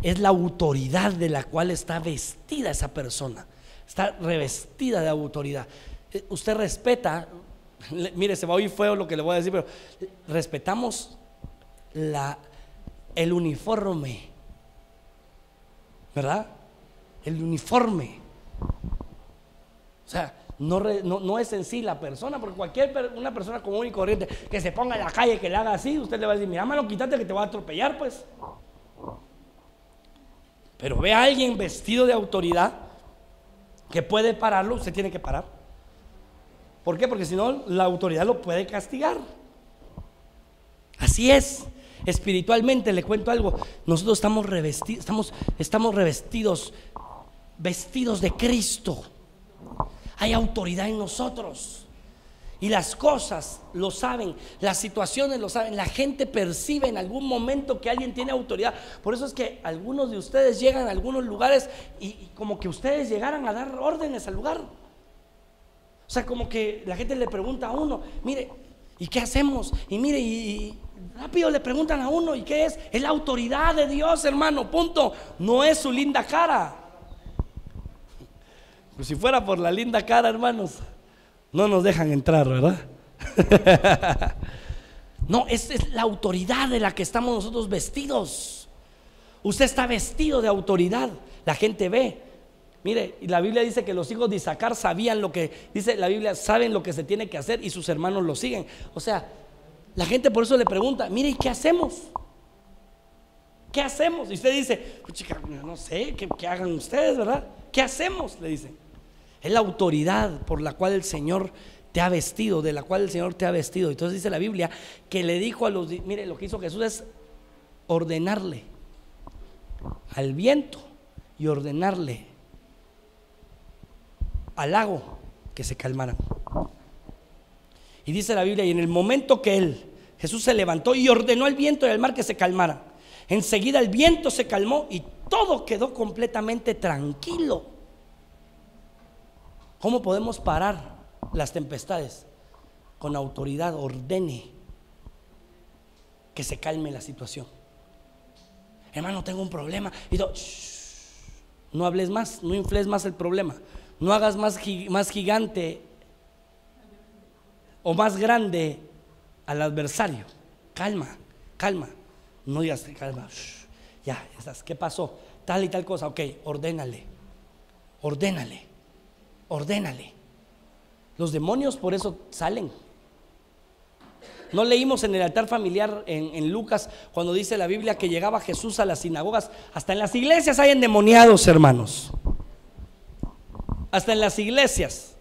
es la autoridad de la cual está vestida esa persona. Está revestida de autoridad. Usted respeta, mire, se va a oír feo lo que le voy a decir, pero respetamos el uniforme, ¿verdad? El uniforme. O sea, no es en sí la persona, porque una persona común y corriente que se ponga en la calle, que le haga así, usted le va a decir: mira, mano, quítate que te va a atropellar, pues. Pero ve a alguien vestido de autoridad que puede pararlo, usted tiene que parar. ¿Por qué? Porque si no, la autoridad lo puede castigar. Así es. Espiritualmente, le cuento algo: nosotros estamos revestidos, vestidos de Cristo. Hay autoridad en nosotros. Y las cosas lo saben, las situaciones lo saben, la gente percibe en algún momento que alguien tiene autoridad. Por eso es que algunos de ustedes llegan a algunos lugares y como que ustedes llegaran a dar órdenes al lugar. O sea, como que la gente le pregunta a uno, mire, ¿y qué hacemos? Y mire, y rápido le preguntan a uno, ¿y qué es? Es la autoridad de Dios, hermano, punto. No es su linda cara. Pues si fuera por la linda cara, hermanos, no nos dejan entrar, ¿verdad? No, es la autoridad de la que estamos nosotros vestidos. Usted está vestido de autoridad. La gente ve. Mire, y la Biblia dice que los hijos de Isaacar sabían lo que, dice la Biblia, saben lo que se tiene que hacer y sus hermanos lo siguen. O sea, la gente por eso le pregunta, mire, ¿y qué hacemos? ¿Qué hacemos? Y usted dice, pues chica, no sé, ¿qué hagan ustedes, verdad? ¿Qué hacemos? Le dicen. Es la autoridad por la cual el Señor te ha vestido, de la cual el Señor te ha vestido. Entonces dice la Biblia que le dijo a los, mire, lo que hizo Jesús es ordenarle al viento y ordenarle al lago que se calmaran. Y dice la Biblia, y en el momento que Jesús se levantó y ordenó al viento y al mar que se calmaran, enseguida el viento se calmó y todo quedó completamente tranquilo. ¿Cómo podemos parar las tempestades? Con autoridad. Ordene que se calme la situación. Hermano, tengo un problema. Y no hables más, no infles más el problema. No hagas más gigante o más grande al adversario. Calma, calma. No digas calma. Ya estás. ¿Qué pasó? Tal y tal cosa. Ok, ordénale. Los demonios por eso salen. No leímos en el altar familiar en Lucas cuando dice la Biblia que llegaba Jesús a las sinagogas. Hasta en las iglesias hay endemoniados, hermanos. Hasta en las iglesias.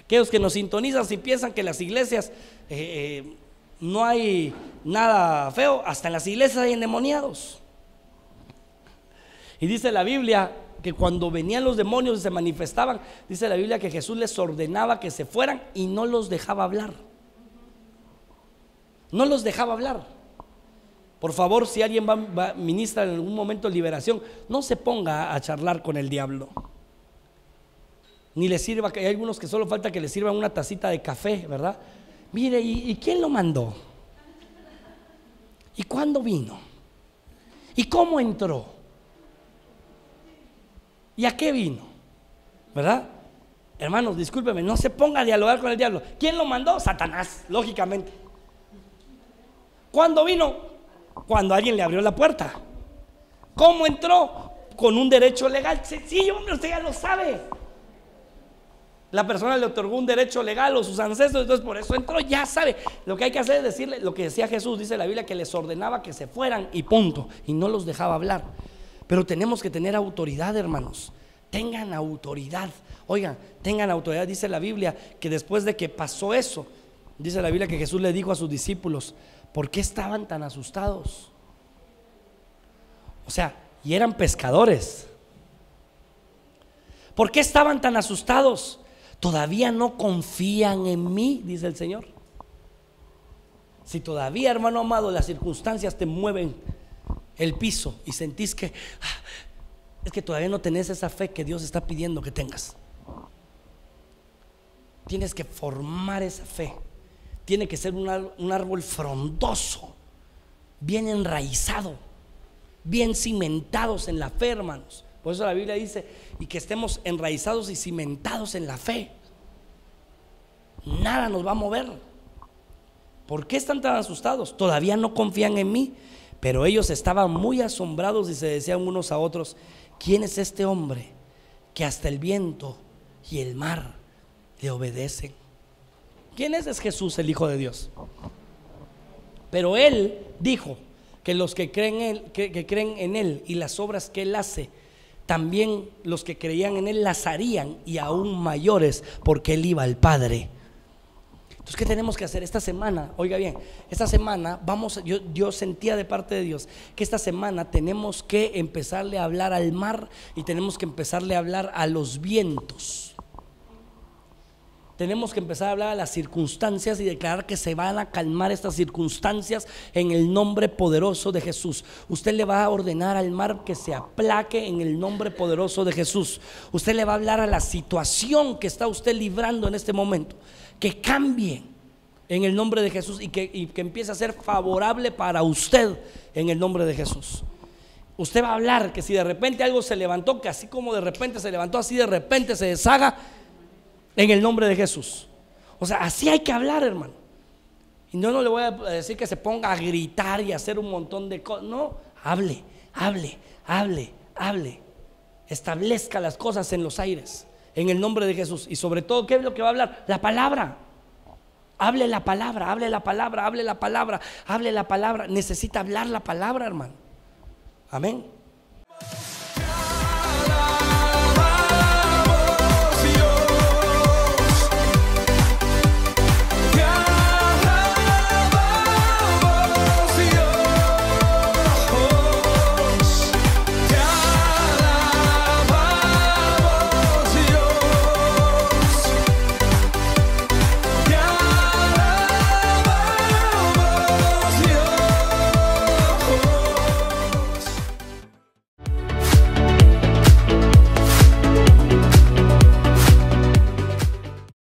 Aquellos que nos sintonizan, si piensan que en las iglesias no hay nada feo, hasta en las iglesias hay endemoniados. Y dice la Biblia que cuando venían los demonios y se manifestaban, dice la Biblia que Jesús les ordenaba que se fueran y no los dejaba hablar. No los dejaba hablar. Por favor, si alguien va a ministrar en algún momento de liberación, no se ponga a charlar con el diablo. Ni le sirva, que hay algunos que solo falta que le sirvan una tacita de café, ¿verdad? Mire, ¿y quién lo mandó? ¿Y cuándo vino? ¿Y cómo entró? ¿Y a qué vino? ¿Verdad? Hermanos, discúlpeme, no se ponga a dialogar con el diablo. ¿Quién lo mandó? Satanás, lógicamente. ¿Cuándo vino? Cuando alguien le abrió la puerta. ¿Cómo entró? Con un derecho legal. Sí, hombre, usted ya lo sabe. La persona le otorgó un derecho legal o sus ancestros, entonces por eso entró, ya sabe. Lo que hay que hacer es decirle lo que decía Jesús, dice la Biblia, que les ordenaba que se fueran y punto, y no los dejaba hablar. Pero tenemos que tener autoridad, hermanos. Tengan autoridad. Oigan, tengan autoridad. Dice la Biblia que después de que pasó eso, dice la Biblia que Jesús le dijo a sus discípulos, ¿por qué estaban tan asustados? O sea, y eran pescadores. ¿Por qué estaban tan asustados? Todavía no confían en mí, dice el Señor. Si todavía, hermano amado, las circunstancias te mueven el piso y sentís que es que todavía no tenés esa fe que Dios está pidiendo que tengas. Tienes que formar esa fe. Tiene que ser un árbol frondoso, bien enraizado, bien cimentados en la fe, hermanos. Por eso la Biblia dice, y que estemos enraizados y cimentados en la fe. Nada nos va a mover. ¿Por qué están tan asustados? Todavía no confían en mí. Pero ellos estaban muy asombrados y se decían unos a otros, ¿quién es este hombre que hasta el viento y el mar le obedecen? ¿Quién es? Es Jesús, el Hijo de Dios. Pero él dijo que los que creen en él y las obras que él hace, también los que creían en él las harían, y aún mayores, porque él iba al Padre. Entonces, ¿qué tenemos que hacer esta semana? Oiga bien, esta semana yo sentía de parte de Dios que esta semana tenemos que empezarle a hablar al mar y tenemos que empezarle a hablar a los vientos. tenemos que empezar a hablar a las circunstancias y declarar que se van a calmar estas circunstancias en el nombre poderoso de Jesús. Usted le va a ordenar al mar que se aplaque en el nombre poderoso de Jesús. Usted le va a hablar a la situación que está usted librando en este momento, que cambie en el nombre de Jesús y que empiece a ser favorable para usted en el nombre de Jesús. Usted va a hablar que si de repente algo se levantó, que así como de repente se levantó, así de repente se deshaga en el nombre de Jesús. O sea, así hay que hablar, hermano. Y no le voy a decir que se ponga a gritar y a hacer un montón de cosas. No, hable. Establezca las cosas en los aires en el nombre de Jesús. Y sobre todo, ¿qué es lo que va a hablar? La palabra. Hable la palabra. Necesita hablar la palabra, hermano. Amén.